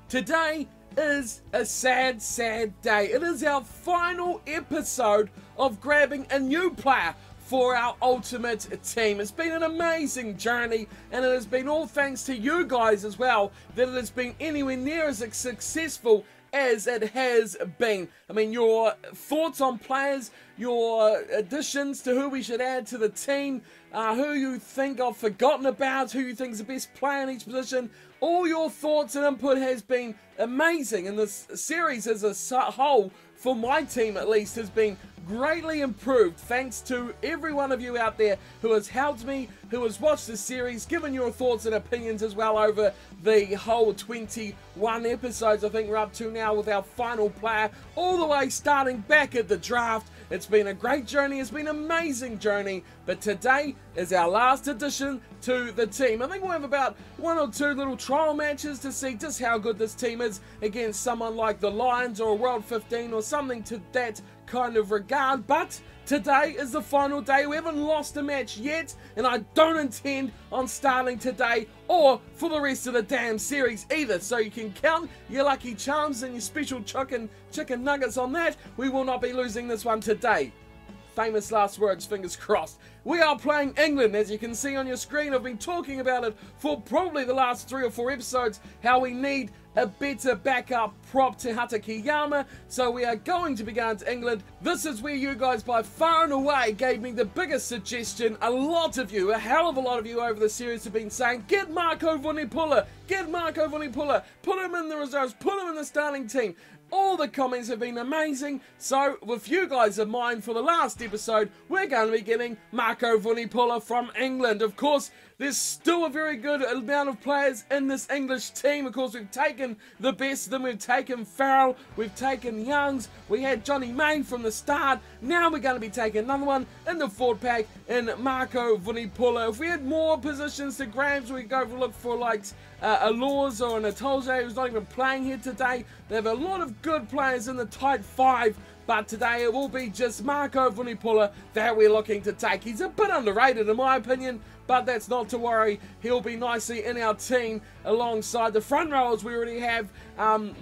Today is a sad, sad day. It is our final episode of grabbing a new player for our Ultimate Team. It's been an amazing journey, and it has been all thanks to you guys as well that it has been anywhere near as successful as it has been. I mean, your thoughts on players, your additions to who we should add to the team, who you think I've forgotten about, who you think is the best player in each position, all your thoughts and input has been amazing, and this series as a whole, for my team at least, has been greatly improved thanks to every one of you out there who has helped me, who has watched the series, given your thoughts and opinions as well over the whole 21 episodes I think we're up to now with our final player, all the way starting back at the draft. It's been a great journey, it's been an amazing journey, but today is our last addition to the team. I think we'll have about 1 or 2 little trial matches to see just how good this team is against someone like the Lions or a World 15 or something to that kind of regard, but today is the final day. We haven't lost a match yet, and I don't intend on starting today or for the rest of the damn series either, so you can count your lucky charms and your special chicken nuggets on that. We will not be losing this one today. Famous last words, fingers crossed. We are playing England, as you can see on your screen. I've been talking about it for probably the last 3 or 4 episodes, how we need a better backup prop to Hatakeyama, so we are going to be going to England. This is where you guys by far and away gave me the biggest suggestion. A lot of you, a hell of a lot of you over the series have been saying, get Marco Vunipola, get Marco Vunipola, put him in the reserves, put him in the starting team. All the comments have been amazing, so with you guys in mind for the last episode, we're going to be getting Marco Vunipola from England. Of course, there's still a very good amount of players in this English team. Of course, we've taken the best of them. We've taken Farrell, we've taken Youngs, we had Johnny May from the start. Now we're going to be taking another one in the forward pack in Marco Vunipola. If we had more positions to grab, so we could go look for like a Laws or an Atolje who's not even playing here today. They have a lot of good players in the tight 5, but today it will be just Marco Vunipola that we're looking to take. He's a bit underrated in my opinion, but that's not to worry. He'll be nicely in our team alongside the front rowers we already have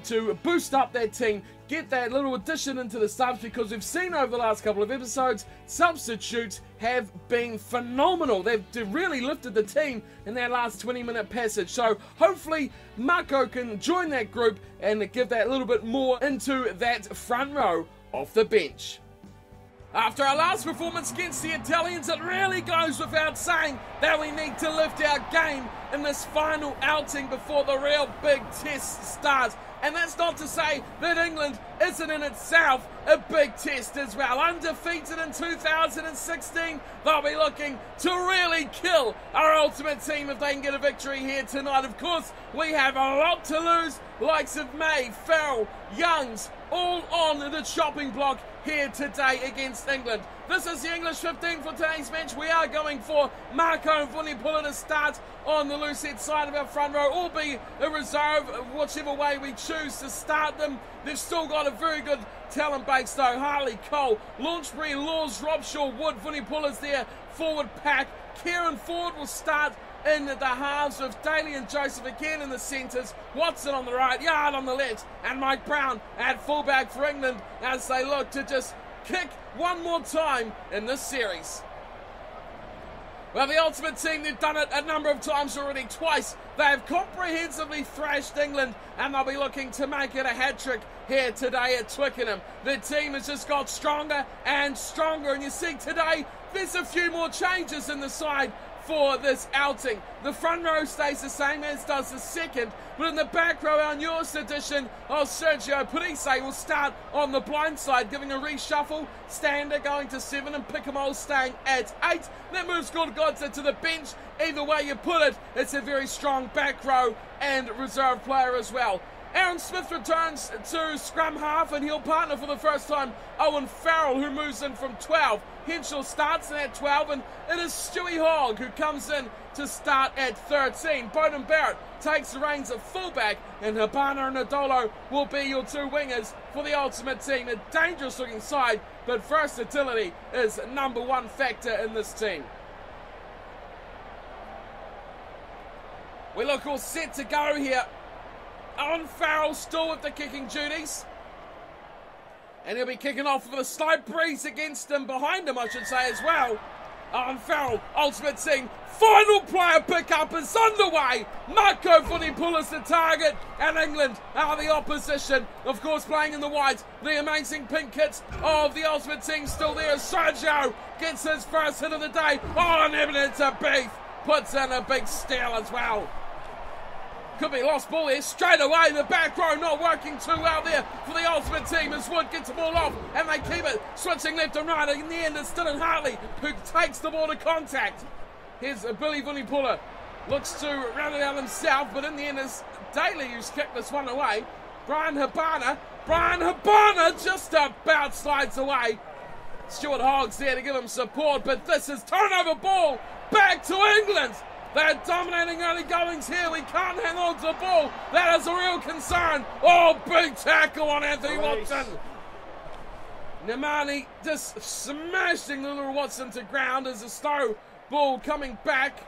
to boost up that team, get that little addition into the subs, because we've seen over the last couple of episodes, substitutes have been phenomenal. They've really lifted the team in that last 20-minute passage. So hopefully Marco can join that group and give that little bit more into that front row off the bench. After our last performance against the Italians, it really goes without saying that we need to lift our game in this final outing before the real big test starts. And that's not to say that England isn't in itself a big test as well. Undefeated in 2016, they'll be looking to really kill our Ultimate Team if they can get a victory here tonight. Of course, we have a lot to lose, likes of May, Farrell, Youngs, all on the chopping block here today against England. This is the English 15 for today's match. We are going for Marco Vunipola to start on the loose head side of our front row, or be a reserve, whichever way we choose to start them. They've still got a very good talent base though. Harley, Cole, Launchbury, Laws, Robshaw, Wood, Vunipola's there, forward pack. Kieran Ford will start in the halves with Daly and Joseph again in the centres, Watson on the right, Yard on the left, and Mike Brown at fullback for England as they look to just kick one more time in this series. Well, the Ultimate Team, they've done it a number of times already, twice. They have comprehensively thrashed England, and they'll be looking to make it a hat-trick here today at Twickenham. The team has just got stronger and stronger, and you see today, there's a few more changes in the side for this outing. The front row stays the same, as does the second, but in the back row, our newest addition of Sergio Parise will start on the blind side, giving a reshuffle. Stander going to 7 and Picamoles staying at 8. That moves Godgodza to the bench. Either way you put it, it's a very strong back row and reserve player as well. Aaron Smith returns to scrum half, and he'll partner for the first time Owen Farrell, who moves in from 12. Henschel starts in at 12, and it is Stewie Hogg who comes in to start at 13. Bowden Barrett takes the reins of fullback, and Habana and Nadolo will be your 2 wingers for the Ultimate Team. A dangerous looking side, but versatility is #1 factor in this team. We look all set to go here. Owen Farrell still with the kicking duties. And he'll be kicking off with a slight breeze against him, behind him I should say as well. Owen Farrell, Ultimate Team, final player pickup is underway. Marco Vunipoula's the target, and England are the opposition. Of course, playing in the white, the amazing pink kits of the Ultimate Team still there. Sergio gets his first hit of the day. Oh, and Evidence of Beef puts in a big steal as well. Could be lost ball here straight away. The back row not working too well there for the Ultimate Team as Wood gets the ball off and they keep it switching left and right. In the end, it's Dylan Hartley who takes the ball to contact. Here's Billy Vunipoula. Looks to round it out himself, but in the end, it's Daly who's kicked this one away. Brian Habana just about slides away. Stuart Hogg's there to give him support, but this is turnover ball back to England. They're dominating early goings here. We can't hang on to the ball. That is a real concern. Oh, big tackle on Anthony Watson. Nemani just smashing little Watson to ground as a slow ball coming back.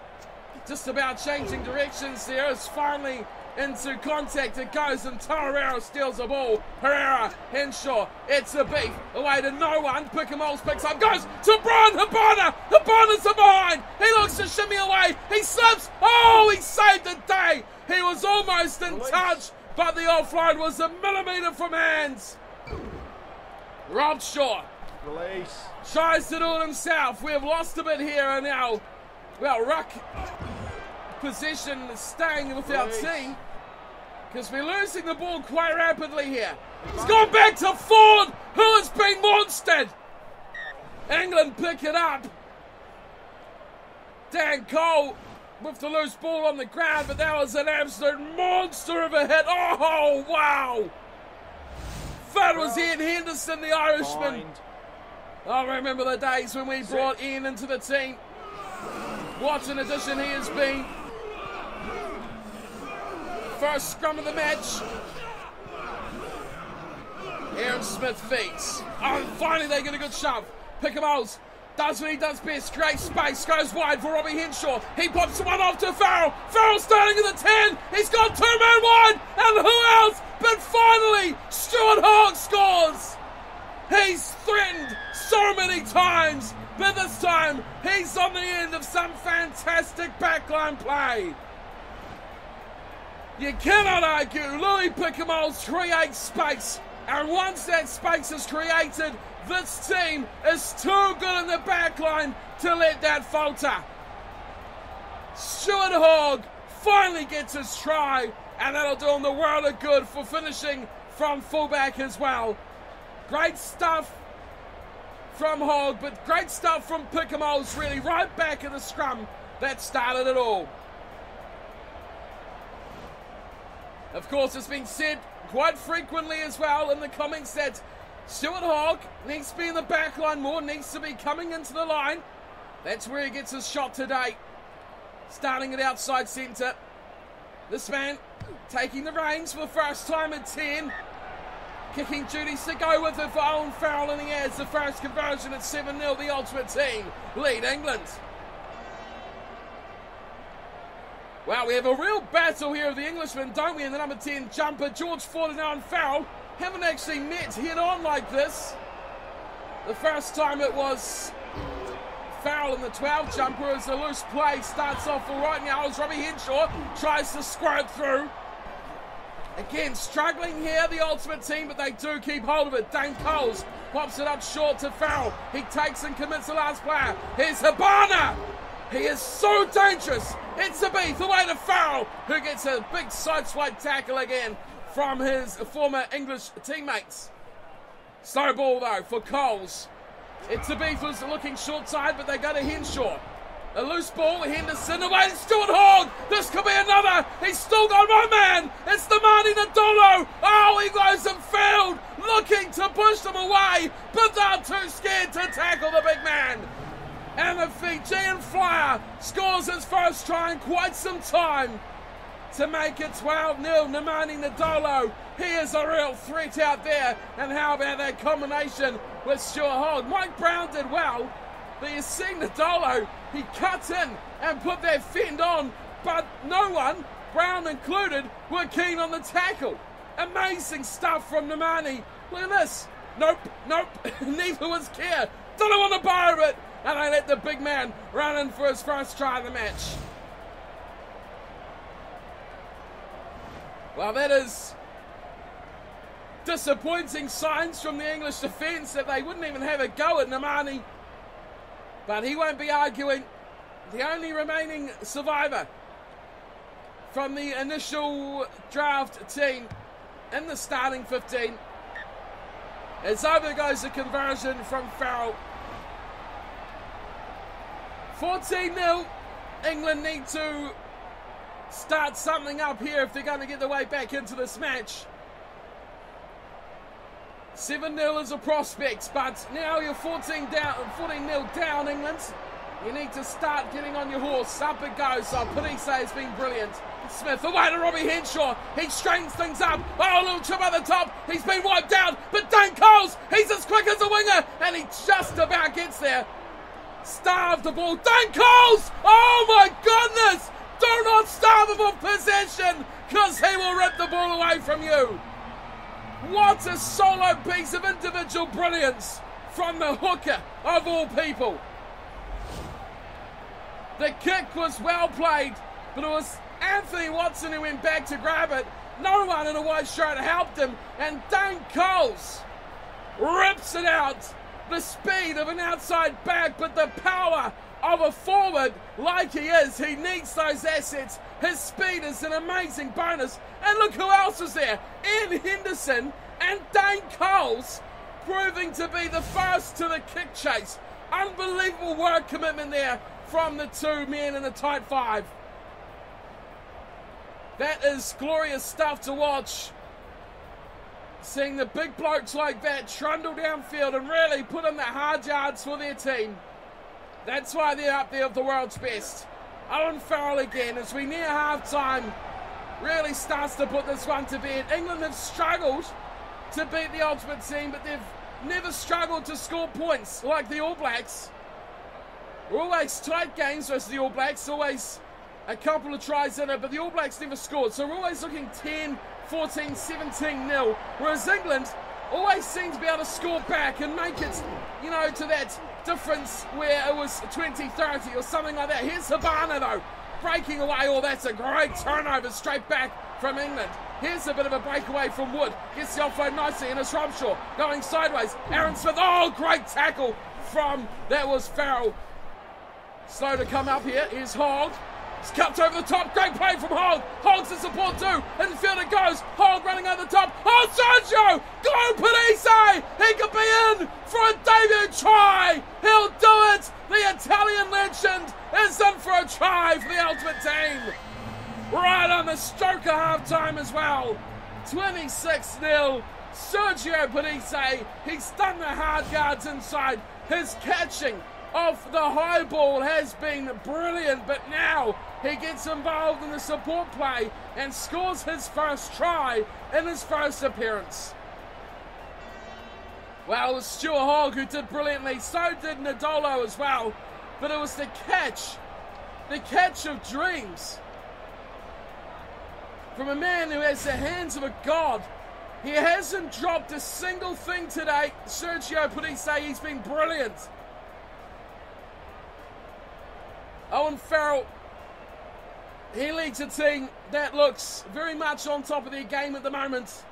Just about changing directions there. It's finally into contact. It goes and Torreira steals the ball. Herrera, Henshaw, it's a beef. Away to no one. Pickamoles picks up. Goes to Brian Habana. Habana's behind. He looks to shimmy away. He slips. Oh, he saved the day. He was almost in touch, but the offload was a millimetre from hands. Rob Shaw tries to do it himself. We have lost a bit here and now. Well, Ruck possession staying with our team because we're losing the ball quite rapidly here. It's gone back to Ford, who has been monstered. England pick it up. Dan Cole with the loose ball on the ground, but that was an absolute monster of a hit. Oh, wow. That was Ian Henderson, the Irishman. I remember the days when we brought Ian into the team. What an addition he has been. First scrum of the match. Aaron Smith feeds. Oh, and finally they get a good shove. Pickamoles does what he does best. Creates space. Goes wide for Robbie Henshaw. He pops one off to Farrell. Farrell starting at the 10. He's got two-man wide. And who else? But finally, Stuart Hogg scores. He's threatened so many times. But this time, he's on the end of some fantastic backline play. You cannot argue. Louis Pickamoles creates space. And once that space is created, this team is too good in the backline to let that falter. Stuart Hogg finally gets his try, and that'll do him the world of good for finishing from fullback as well. Great stuff from Hogg, but great stuff from Pickamoles, really right back in the scrum that started it all. Of course, it's been said quite frequently as well in the comments that Stuart Hogg needs to be in the back line more, needs to be coming into the line. That's where he gets his shot today. Starting at outside centre. This man taking the reins for the first time at 10. Kicking duties to go with it for Owen Farrell, and he has the first conversion at 7-0. The Ultimate Team lead England. Wow, we have a real battle here of the Englishmen, don't we? In the number 10 jumper, George Ford and Owen Farrell haven't actually met head-on like this. The first time it was Farrell in the 12 jumper as a loose play starts off all right now as Robbie Henshaw tries to squirt through. Again, struggling here, the Ultimate Team, but they do keep hold of it. Dane Coles pops it up short to Farrell. He takes and commits the last player. Here's Habana. He is so dangerous. It's a beef away to Farrell, who gets a big side swipe tackle again from his former English teammates. Slow ball though for Coles. It's a beef who's looking short side, but they go to Henshaw. A loose ball, Henderson away to Stuart Hogg. This could be another. He's still got one man. It's the Marty Nadolo. Oh, he goes in field, looking to push them away, but they're too scared to tackle the big man. And the Fijian Flyer scores his first try in quite some time to make it 12-0. Nemani Nadolo, he is a real threat out there. And how about that combination with Stuart Hogg? Mike Brown did well, but you see Nadolo, he cut in and put that fend on, but no one Brown included, were keen on the tackle. Amazing stuff from Nemani. Look at this. Nope. Neither was Keir. Didn't want to bar it. And they let the big man run in for his first try of the match. Well, that is disappointing signs from the English defence that they wouldn't even have a go at Nemani. But he won't be arguing. The only remaining survivor from the initial draft team in the starting 15. As over goes the conversion from Farrell. 14-0. England need to start something up here if they're going to get their way back into this match. 7-0 is a prospect, but now you're 14-0 down, England. You need to start getting on your horse. Up it goes. So Parise has been brilliant. Smith away to Robbie Henshaw. He straightens things up. Oh, a little chip at the top. He's been wiped out. But Dane Coles, he's as quick as a winger. And he just about gets there. Starve the ball. Dane Coles! Oh my goodness! Do not starve him of possession, because he will rip the ball away from you. What a solo piece of individual brilliance from the hooker of all people. The kick was well played, but it was Anthony Watson who went back to grab it. No one in a white shirt helped him, and Dane Coles rips it out. The speed of an outside back, but the power of a forward like he is. He needs those assets. His speed is an amazing bonus. And look who else was there. Ian Henderson and Dane Coles proving to be the first to the kick chase. Unbelievable work commitment there from the two men in the tight five. That is glorious stuff to watch. Seeing the big blokes like that trundle downfield and really put in the hard yards for their team. That's why they're up there of the world's best. Owen Farrell again, as we near half-time, really starts to put this one to bed. England have struggled to beat the Ultimate Team, but they've never struggled to score points like the All Blacks. Always tight games versus the All Blacks, always a couple of tries in it, but the All Blacks never scored. So we're always looking 10, 14, 17-0, whereas England always seem to be able to score back and make it, you know, to that difference where it was 20-30 or something like that. Here's Habana though, breaking away. Oh, that's a great turnover straight back from England. Here's a bit of a breakaway from Wood. Gets the offload nicely, and it's Robshaw going sideways. Aaron Smith, oh, great tackle from, that was Farrell. Slow to come up here. Here's Hogg. It's cupped over the top. Great play from Hogg. Hogg's the support too. Infield it goes. Hogg running over the top. Oh, Sergio! Go, Parise! He could be in for a debut try. He'll do it. The Italian legend is in for a try for the Ultimate Team. Right on the stroke of half-time as well. 26-0. Sergio Parise. He's done the hard yards inside. His catching off the high ball has been brilliant, but now he gets involved in the support play and scores his first try in his first appearance. Well, it was Stuart Hogg who did brilliantly, so did Nadolo as well, but it was the catch of dreams from a man who has the hands of a god. He hasn't dropped a single thing today. Sergio Parise, he's been brilliant. Owen Farrell, he leads a team that looks very much on top of their game at the moment.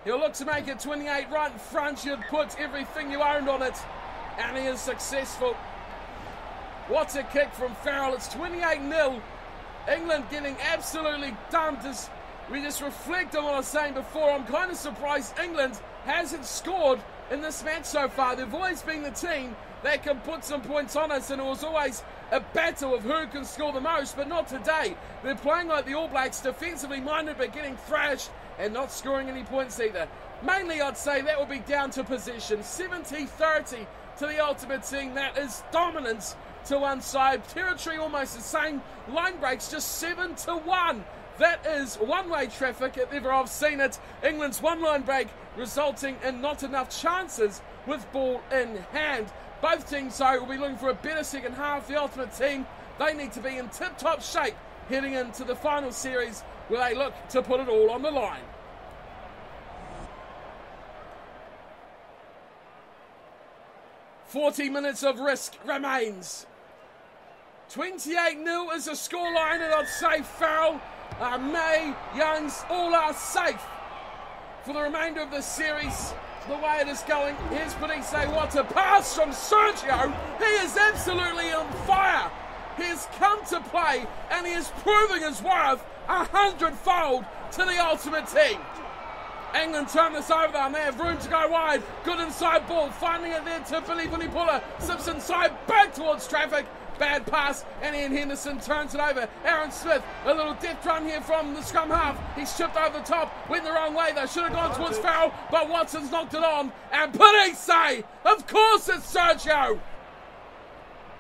He'll look to make it 28 right in front. You'd put everything you owned on it, and he is successful. What a kick from Farrell. It's 28-0. England getting absolutely dumped. As we just reflect on what I was saying before, I'm kind of surprised England hasn't scored in this match so far. They've always been the team that can put some points on us, and it was always a battle of who can score the most, but not today. They're playing like the All Blacks, defensively minded, but getting thrashed and not scoring any points either. Mainly, I'd say that would be down to possession. 70-30 to the Ultimate Team. That is dominance to one side. Territory almost the same. Line breaks just 7-1. That is one-way traffic if ever I've seen it. England's one-line break resulting in not enough chances with ball in hand. Both teams, though, will be looking for a better second half. The Ultimate Team, they need to be in tip-top shape heading into the final series where they look to put it all on the line. "40 minutes of risk remains. 28-0 is the scoreline, and I'd say Farrell, May, Youngs, all are safe for the remainder of this series. The way it is going, here's Parise, what a pass from Sergio. He is absolutely on fire. He has come to play, and he is proving his worth 100-fold to the Ultimate Team. England turn this over though, and they have room to go wide. Good inside ball, finding it there to Billy Puller. Sips inside, back towards traffic. Bad pass, and Ian Henderson turns it over. Aaron Smith, a little deft run here from the scrum half. He's chipped over the top, went the wrong way. They should have gone towards Farrell, but Watson's knocked it on. And Parise, of course it's Sergio.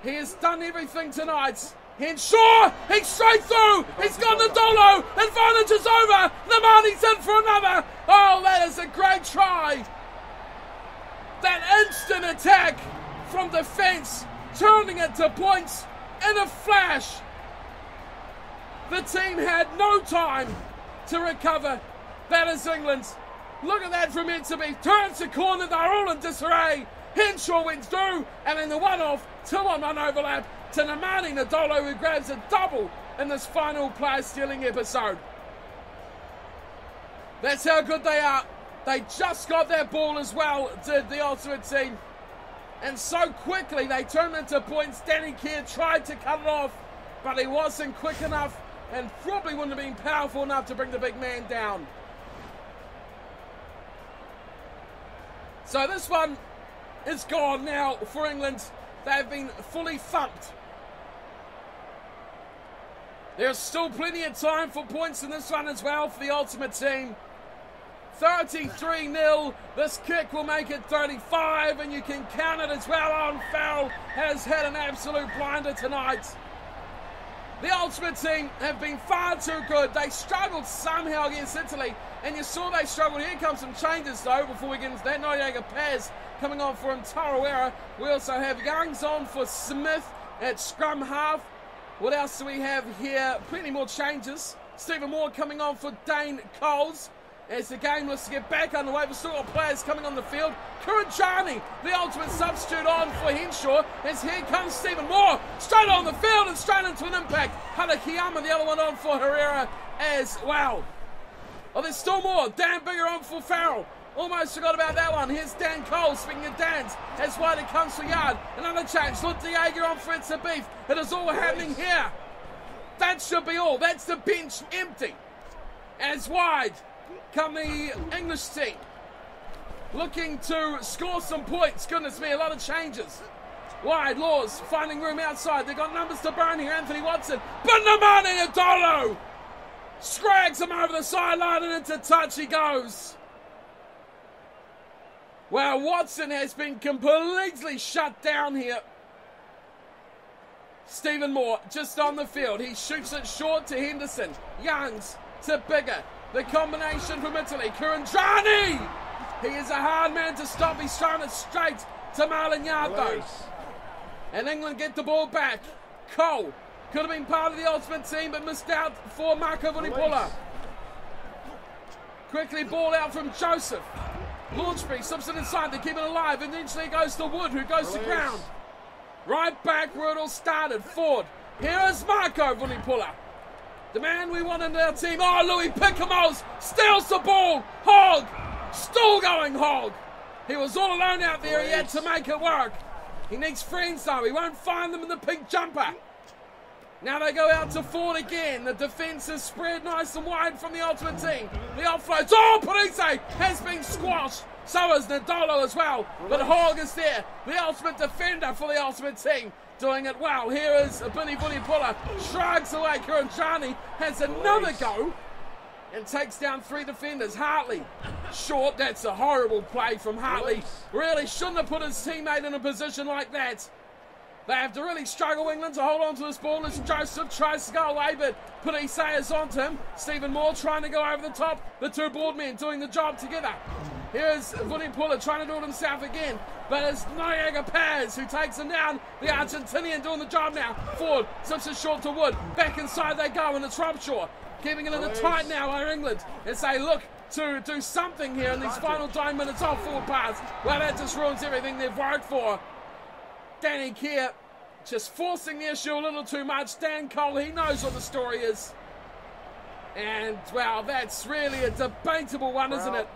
He has done everything tonight. Henshaw, he's straight through. He's got Nadolo. Advantage is over. Nemani's in for another. Oh, that is a great try. That instant attack from defence, turning it to points in a flash. The team had no time to recover. That is England. Look at that from Enterby. Turns the corner, they're all in disarray. Henshaw went through, and then the one-off, 2-on-1 overlap to Nemani Nadolo, who grabs a double in this final player-stealing episode. That's how good they are. They just got that ball as well, did the Ultimate Team. And so quickly they turned into points. Danny Kerr tried to cut it off, but he wasn't quick enough and probably wouldn't have been powerful enough to bring the big man down. So this one is gone now for England. They've been fully thumped. There's still plenty of time for points in this one as well for the Ultimate Team. 33-0. This kick will make it 35, and you can count it as well on. Farrell has had an absolute blinder tonight. The Ultimate Team have been far too good. They struggled somehow against Italy, and you saw they struggled. Here comes some changes though before we get into that. Noriega Paz coming on for Tarawera. We also have Youngs on for Smith at scrum half. What else do we have here? Plenty more changes. Stephen Moore coming on for Dane Coles. As the game looks to get back underway, we've still got players coming on the field. Kuranjani, the ultimate substitute on for Henshaw. As here comes Stephen Moore, straight on the field and straight into an impact. Harakiyama, the other one on for Herrera as well. Oh, there's still more. Dan Bigger on for Farrell. Almost forgot about that one. Here's Dan Cole, speaking of Dan's, as wide it comes for Yard. Another change. Look, Diego on for Beef. It is all happening here. That should be all. That's the bench empty. As wide come the English team, looking to score some points. Goodness me, a lot of changes. Wide, Laws finding room outside. They've got numbers to burn here. Anthony Watson, but Nemani Nadolo scrags him over the sideline, and into touch he goes. Well, Watson has been completely shut down here. Stephen Moore just on the field. He shoots it short to Henderson. Youngs to Bigger. The combination from Italy. Kuranjani! He is a hard man to stop. He's thrown it straight to Marlon Yard though. And England get the ball back. Cole could have been part of the Ultimate Team, but missed out for Marco Vunipola. Quickly ball out from Joseph. Launchbury slips it inside. They keep it alive. And eventually it goes to Wood, who goes to ground. Right back where it all started. Ford. Here is Marco Vunipola, the man we want in our team. Oh, Louis Pickamos steals the ball. Hogg, still going Hogg. He was all alone out there. He had to make it work. He needs friends though. He won't find them in the pink jumper. Now they go out to Ford again. The defence is spread nice and wide from the Ultimate Team. The offloads. Oh, Parise has been squashed. So is Nadolo as well. But Hogg is there. The ultimate defender for the Ultimate Team. Doing it well. Here is Billy Vunipola. Shrugs away. Kuranjani has another go and takes down 3 defenders. Hartley short. That's a horrible play from Hartley. Really shouldn't have put his teammate in a position like that. They have to really struggle, England, to hold on to this ball as Joseph tries to go away, but Parise is onto him. Stephen Moore trying to go over the top. The two board men doing the job together. Here's Vunipola trying to do it himself again. but it's Noriega Paz who takes him down. The Argentinian doing the job now. Forward, zips it short to Wood. Back inside they go, and it's Robshaw. Keeping it in the tight now are England as they look to do something here in these final 9 minutes of forward pass. Well, that just ruins everything they've worked for. Danny Kerr just forcing the issue a little too much. Dan Cole, he knows what the story is. And, well, that's really a debatable one, isn't it?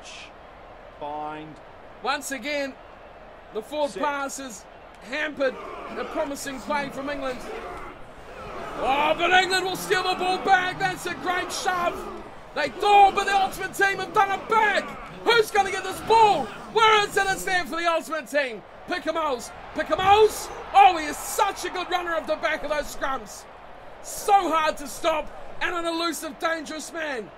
Bind. Once again, the forward pass has hampered a promising play from England. Oh, but England will steal the ball back. That's a great shove. They do, but the Ultimate Team have done it back. Who's going to get this ball? Where is it? It's there for the Ultimate Team. Pickamos. Pickamos. Oh, he is such a good runner off the back of those scrums. So hard to stop, and an elusive, dangerous man.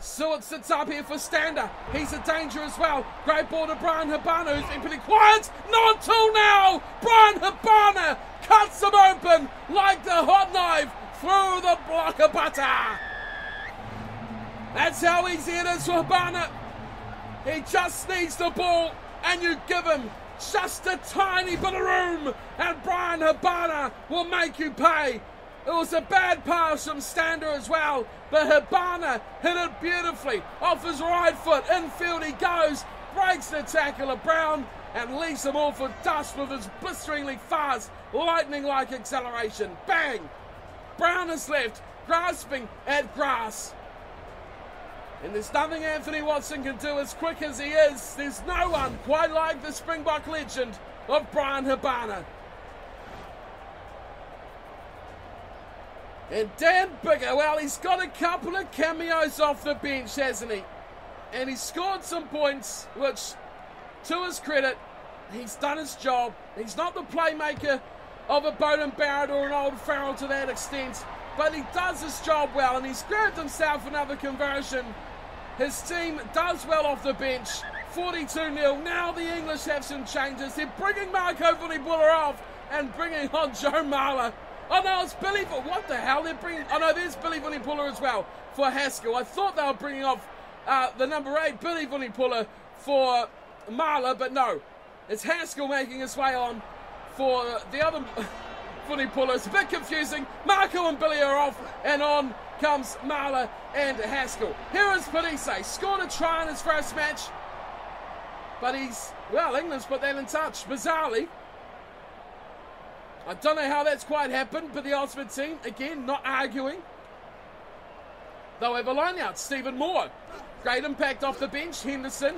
Seward sits up here for Stander. He's a danger as well. Great ball to Brian Habana, who's been pretty quiet. Not until now. Brian Habana cuts him open like the hot knife through the block of butter. That's how easy it is for Habana. He just needs the ball, and you give him just a tiny bit of room, and Brian Habana will make you pay. It was a bad pass from Stander as well, but Habana hit it beautifully. Off his right foot, infield he goes, breaks the tackle of Brown, and leaves him all for dust with his blisteringly fast, lightning-like acceleration. Bang! Brown is left, grasping at grass. And there's nothing Anthony Watson can do as quick as he is. There's no one quite like the Springbok legend of Brian Habana. And Dan Biggar, well, he's got a couple of cameos off the bench, hasn't he? And he's scored some points, which, to his credit, he's done his job. He's not the playmaker of a Bowden Barrett or an old Farrell to that extent, but he does his job well, and he's grabbed himself another conversion. His team does well off the bench. 42-0. Now the English have some changes. They're bringing Marco Vunipola off and bringing on Joe Marler. Oh no, it's Billy. What the hell? They're bringing. Oh no, there's Billy Vunipola as well for Haskell. I thought they were bringing off the number 8, Billy Vunipola, for Marler, but no. It's Haskell making his way on for the other Vunipola. It's a bit confusing. Marco and Billy are off, and on comes Marler and Haskell. Here is Parise. Scored a try in his first match, but well, England's put that in touch, bizarrely. I don't know how that's quite happened, but the Ultimate Team, again, not arguing. They'll have a line-out. Stephen Moore. Great impact off the bench. Henderson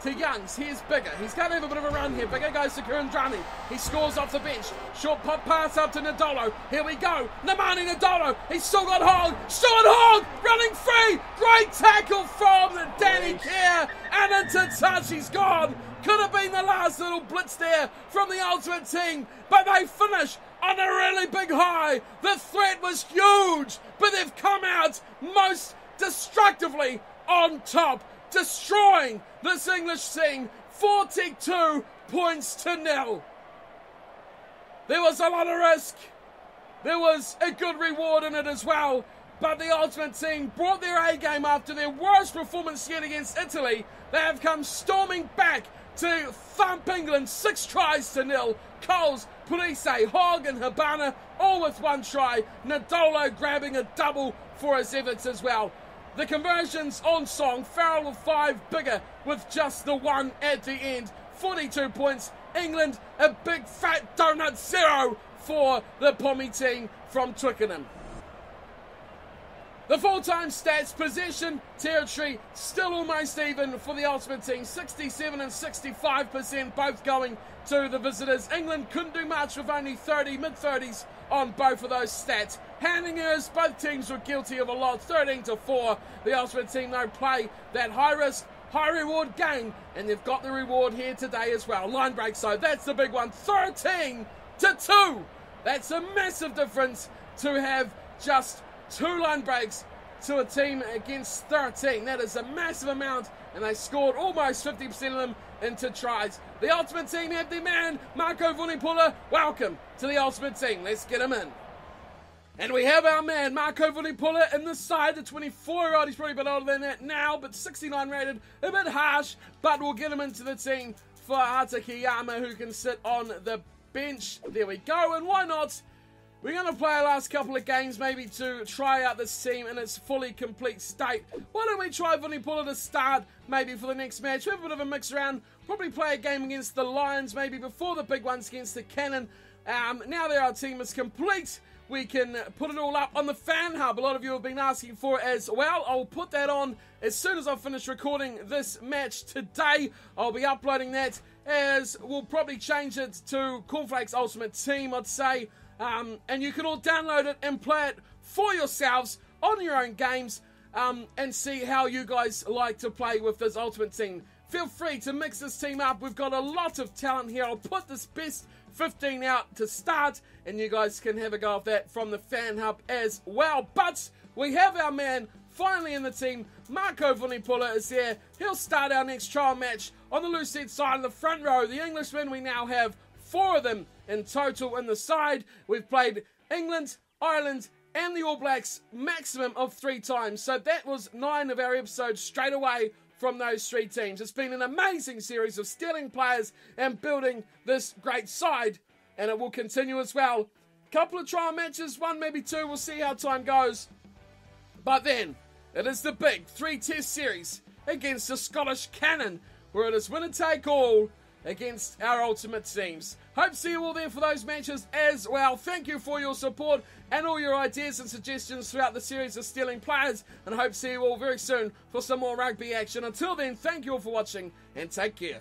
to Youngs. Here's Biggar. He's going to have a bit of a run here. Biggar goes to Kurandrani. He scores off the bench. Short pop pass up to Nadolo. Here we go. Nemani Nadolo. He's still got Hogg. Stuart Hogg running free. Great tackle from Danny Kerr. And into touch. He's gone. Could have been the last little blitz there from the Ultimate Team, but they finish on a really big high. The threat was huge, but they've come out most destructively on top, destroying this English team 42 points to 0. There was a lot of risk. There was a good reward in it as well, but the Ultimate Team brought their A-game after their worst performance yet against Italy. They have come storming back to thump England 6 tries to 0. Coles, Parise, Hogg and Habana all with 1 try. Nadolo grabbing a double for his efforts as well. The conversions on song. Farrell with 5, Biggar with just the 1 at the end. 42 points. England a big fat donut 0 for the Pommy team from Twickenham. The full-time stats, possession, territory, still almost even for the Ultimate Team. 67 and 65%, both going to the visitors. England couldn't do much with only 30, mid-30s on both of those stats. Handing errors, both teams were guilty of a lot. 13-4. The Ultimate Team, though, play that high-risk, high-reward game, and they've got the reward here today as well. Line break, so that's the big one. 13-2. That's a massive difference to have just 2 line breaks to a team against 13. That is a massive amount, and they scored almost 50% of them into tries. The Ultimate Team have their man, Marco Vunipola. Welcome to the Ultimate Team. Let's get him in. And we have our man, Marco Vunipola, in the side. The 24-year-old, he's probably a bit older than that now, but 69 rated, a bit harsh, but we'll get him into the team for Hatakeyama, who can sit on the bench. There we go, and why not? We're going to play our last couple of games maybe to try out this team in its fully complete state. Why don't we try Vunipola to start maybe for the next match? We have a bit of a mix around. Probably play a game against the Lions maybe before the big ones against the Cannon. Now that our team is complete, we can put it all up on the Fan Hub. A lot of you have been asking for it as well. I'll put that on as soon as I finish recording this match today. I'll be uploading that, as we'll probably change it to Cornflakes Ultimate Team, I'd say. And you can all download it and play it for yourselves on your own games, and see how you guys like to play with this Ultimate Team. Feel free to mix this team up. We've got a lot of talent here. I'll put this best 15 out to start, and you guys can have a go of that from the Fan Hub as well. But we have our man finally in the team. Marco Vunipola is here. He'll start our next trial match on the Lucid side of the front row. The Englishmen, we now have 4 of them in total in the side. We've played England, Ireland, and the All Blacks maximum of 3 times. So that was 9 of our episodes straight away from those 3 teams. It's been an amazing series of stealing players and building this great side, and it will continue as well. Couple of trial matches, 1 maybe 2, we'll see how time goes. But then, it is the big 3-test series against the Scottish Cannon, where it is winner take all against our Ultimate Teams. Hope to see you all there for those matches as well. Thank you for your support and all your ideas and suggestions throughout the series of stealing players, and hope to see you all very soon for some more rugby action. Until then, thank you all for watching and take care.